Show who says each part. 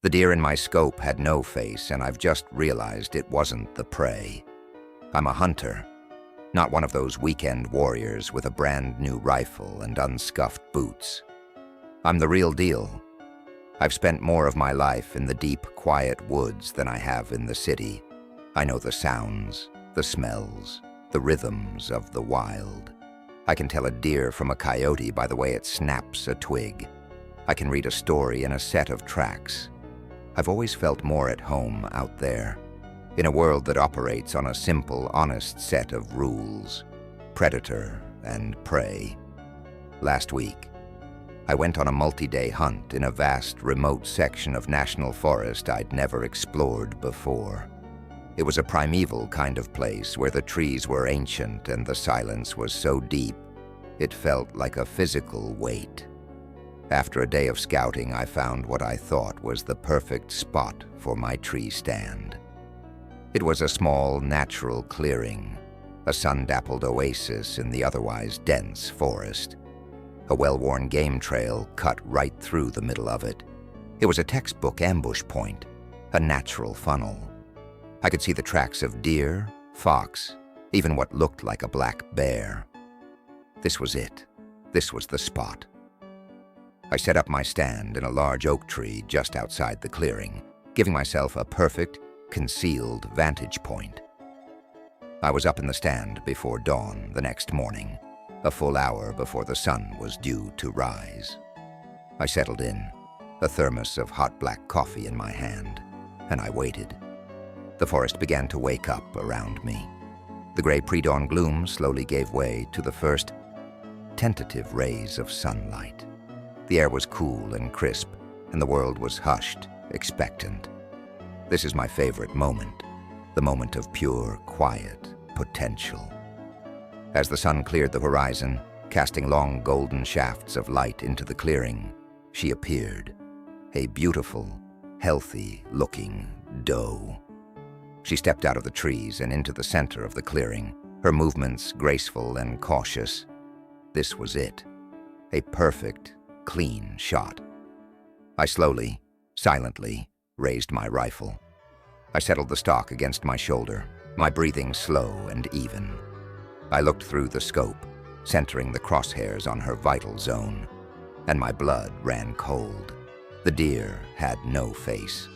Speaker 1: The deer in my scope had no face, and I've just realized it wasn't the prey. I'm a hunter, not one of those weekend warriors with a brand new rifle and unscuffed boots. I'm the real deal. I've spent more of my life in the deep, quiet woods than I have in the city. I know the sounds, the smells, the rhythms of the wild. I can tell a deer from a coyote by the way it snaps a twig. I can read a story in a set of tracks. I've always felt more at home out there, in a world that operates on a simple, honest set of rules: predator and prey. Last week, I went on a multi-day hunt in a vast, remote section of national forest I'd never explored before. It was a primeval kind of place where the trees were ancient and the silence was so deep, it felt like a physical weight. After a day of scouting, I found what I thought was the perfect spot for my tree stand. It was a small, natural clearing, a sun-dappled oasis in the otherwise dense forest. A well-worn game trail cut right through the middle of it. It was a textbook ambush point, a natural funnel. I could see the tracks of deer, fox, even what looked like a black bear. This was it. This was the spot. I set up my stand in a large oak tree just outside the clearing, giving myself a perfect, concealed vantage point. I was up in the stand before dawn the next morning, a full hour before the sun was due to rise. I settled in, a thermos of hot black coffee in my hand, and I waited. The forest began to wake up around me. The gray pre-dawn gloom slowly gave way to the first tentative rays of sunlight. The air was cool and crisp, and the world was hushed, expectant. This is my favorite moment, the moment of pure, quiet potential. As the sun cleared the horizon, casting long golden shafts of light into the clearing, she appeared, a beautiful, healthy-looking doe. She stepped out of the trees and into the center of the clearing, her movements graceful and cautious. This was it, a perfect, clean shot. I slowly, silently, raised my rifle. I settled the stock against my shoulder, my breathing slow and even. I looked through the scope, centering the crosshairs on her vital zone, and my blood ran cold. The deer had no face.